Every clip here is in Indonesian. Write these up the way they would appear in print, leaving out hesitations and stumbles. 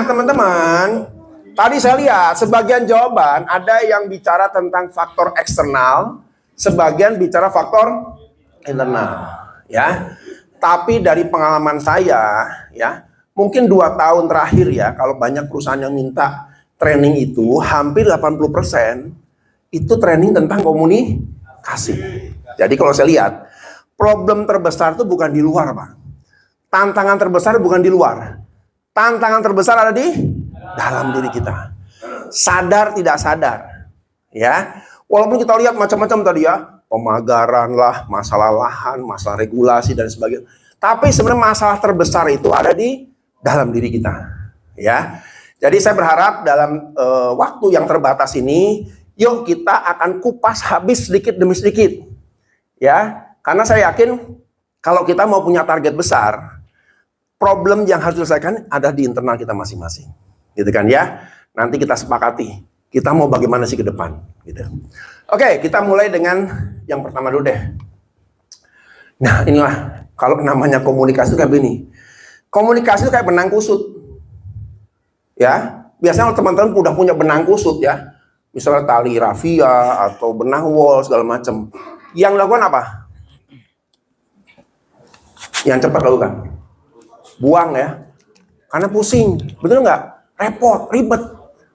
Teman-teman, tadi saya lihat sebagian jawaban ada yang bicara tentang faktor eksternal, sebagian bicara faktor internal, ya. Tapi dari pengalaman saya, ya, mungkin 2 tahun terakhir ya, kalau banyak perusahaan yang minta training itu, hampir 80% itu training tentang komunikasi. Jadi kalau saya lihat, problem terbesar itu bukan di luar, Pak. Tantangan terbesar bukan di luar. Tantangan terbesar ada di dalam diri kita. Sadar tidak sadar, ya. Walaupun kita lihat macam-macam tadi ya, pemagaran lah, masalah lahan, masalah regulasi dan sebagainya. Tapi sebenarnya masalah terbesar itu ada di dalam diri kita, ya. Jadi saya berharap dalam waktu yang terbatas ini, yuk kita akan kupas habis sedikit demi sedikit, ya. Karena saya yakin kalau kita mau punya target besar, problem yang harus diselesaikan ada di internal kita masing-masing, gitu kan ya. Nanti kita sepakati, kita mau bagaimana sih ke depan, gitu. Oke, kita mulai dengan yang pertama dulu deh. Nah, inilah kalau namanya komunikasi itu kayak begini. Komunikasi itu kayak benang kusut, ya. Biasanya teman-teman udah punya benang kusut ya, misalnya tali rafia atau benang wol segala macam. Yang dilakukan apa? Yang cepat lakukan. Buang ya, karena pusing, betul nggak? Repot, ribet,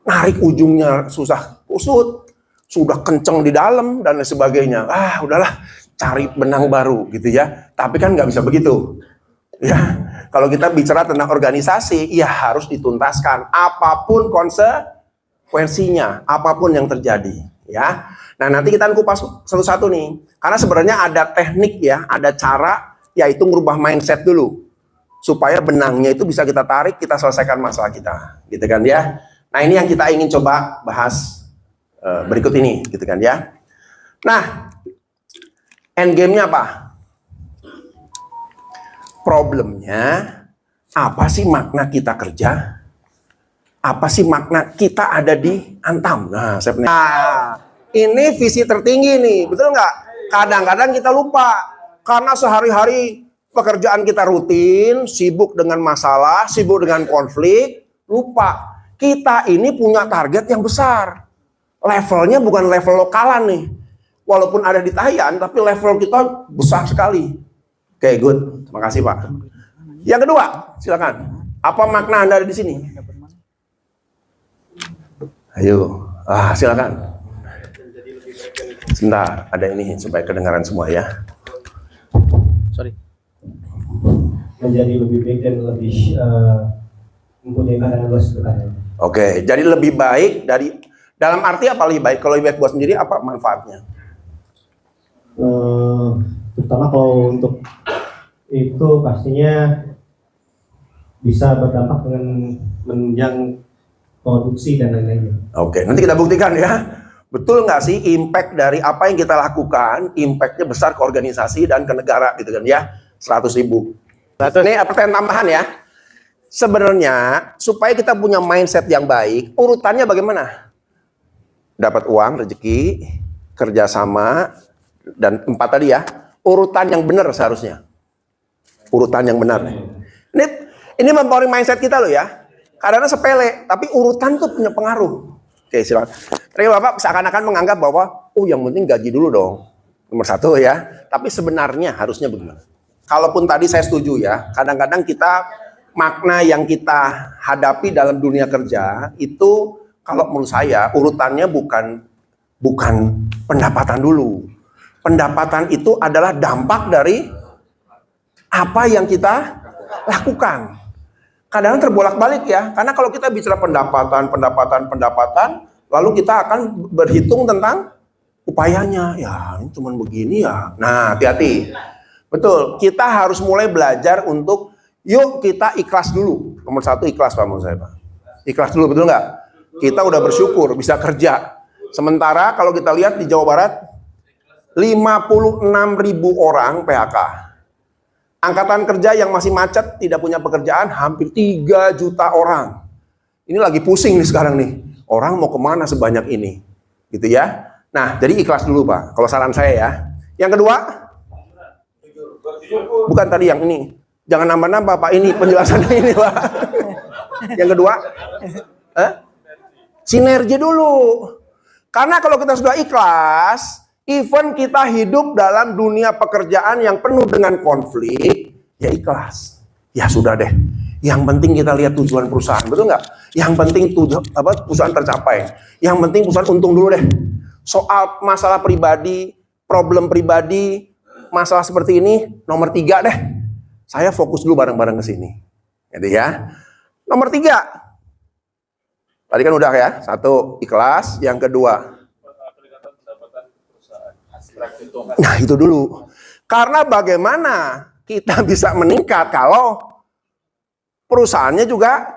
narik ujungnya susah kusut, sudah kenceng di dalam dan lain sebagainya. Udahlah, cari benang baru gitu ya. Tapi kan nggak bisa begitu, ya. Kalau kita bicara tentang organisasi, ya harus dituntaskan apapun konsekuensinya, apapun yang terjadi, ya. Nah nanti kita kupas satu-satu nih, karena sebenarnya ada teknik ya, ada cara, yaitu merubah mindset dulu. Supaya benangnya itu bisa kita tarik, kita selesaikan masalah kita, gitu kan ya. Nah ini yang kita ingin coba bahas berikut ini, gitu kan ya. Nah, end game-nya apa? Problemnya, apa sih makna kita kerja? Apa sih makna kita ada di Antam? Nah, ini visi tertinggi nih, betul nggak? Kadang-kadang kita lupa, karena sehari-hari pekerjaan kita rutin, sibuk dengan masalah, sibuk dengan konflik, lupa. Kita ini punya target yang besar. Levelnya bukan level lokalan nih. Walaupun ada di Tayan, tapi level kita besar sekali. Oke, good. Terima kasih, Pak. Yang kedua, silakan. Apa makna Anda ada di sini? Ayo, silakan. Sebentar, ada ini supaya kedengaran semua ya. Sorry. Menjadi lebih baik dan lebih mempunyai keadaan luas depannya. Oke, jadi lebih baik dari dalam arti apa lebih baik? Kalau lebih baik buat sendiri apa manfaatnya? Terutama kalau untuk itu pastinya bisa berdampak dengan menunjang produksi dan lain-lainnya. Oke, nanti kita buktikan ya. Betul nggak sih impact dari apa yang kita lakukan, impactnya besar ke organisasi dan ke negara gitu kan ya. 100.000. Ini pertanyaan tambahan ya. Sebenarnya supaya kita punya mindset yang baik, urutannya bagaimana? Dapat uang, rezeki, kerjasama, dan 4 tadi ya. Urutan yang benar seharusnya. Urutan yang benar. Ini mempengaruhi mindset kita loh ya. Karena sepele, tapi urutan tuh punya pengaruh. Oke, silakan. Tadi Bapak seakan-akan menganggap bahwa, yang penting gaji dulu dong. Nomor 1 ya. Tapi sebenarnya harusnya bagaimana? Kalaupun tadi saya setuju ya, kadang-kadang kita makna yang kita hadapi dalam dunia kerja itu kalau menurut saya urutannya bukan pendapatan dulu. Pendapatan itu adalah dampak dari apa yang kita lakukan. Kadang terbolak-balik ya, karena kalau kita bicara pendapatan, lalu kita akan berhitung tentang upayanya. Ya, ini cuma begini ya. Nah, hati-hati. Betul, kita harus mulai belajar untuk yuk kita ikhlas dulu. Nomor 1 ikhlas Pak menurut saya Pak. Ikhlas dulu, betul nggak? Kita udah bersyukur bisa kerja. Sementara kalau kita lihat di Jawa Barat 56.000 orang PHK. Angkatan kerja yang masih macet tidak punya pekerjaan hampir 3 juta orang. Ini lagi pusing nih sekarang nih. Orang mau kemana sebanyak ini? Gitu ya. Nah, jadi ikhlas dulu Pak. Kalau saran saya ya. Yang kedua, bukan tadi yang ini. Jangan nambah-nambah Pak, ini penjelasannya ini Pak. Yang kedua, sinergi dulu. Karena kalau kita sudah ikhlas, even kita hidup dalam dunia pekerjaan yang penuh dengan konflik, ya ikhlas. Ya sudah deh. Yang penting kita lihat tujuan perusahaan, betul nggak? Yang penting perusahaan tercapai. Yang penting perusahaan untung dulu deh. Soal masalah pribadi, problem pribadi, masalah seperti ini, nomor 3 deh. Saya fokus dulu bareng-bareng ke sini. Gitu ya. Nomor 3. Tadi kan udah ya. 1, ikhlas. Yang kedua. Nah, itu dulu. Karena bagaimana kita bisa meningkat kalau perusahaannya juga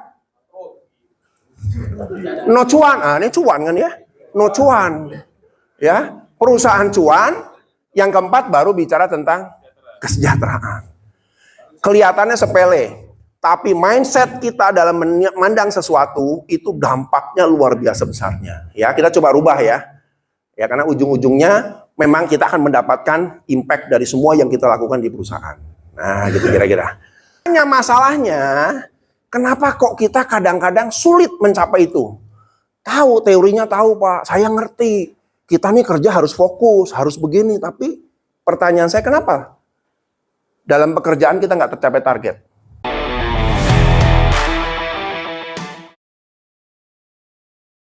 no cuan. Ah, ini cuan kan ya? No cuan. Ya, perusahaan cuan. Yang keempat baru bicara tentang kesejahteraan. Kelihatannya sepele, tapi mindset kita dalam memandang sesuatu itu dampaknya luar biasa besarnya. Ya, kita coba rubah ya. Ya, karena ujung-ujungnya memang kita akan mendapatkan impact dari semua yang kita lakukan di perusahaan. Nah, gitu kira-kira. Hanya masalahnya, kenapa kok kita kadang-kadang sulit mencapai itu? Tahu teorinya, tahu Pak, saya ngerti. Kita nih kerja harus fokus, harus begini. Tapi pertanyaan saya, kenapa dalam pekerjaan kita nggak tercapai target?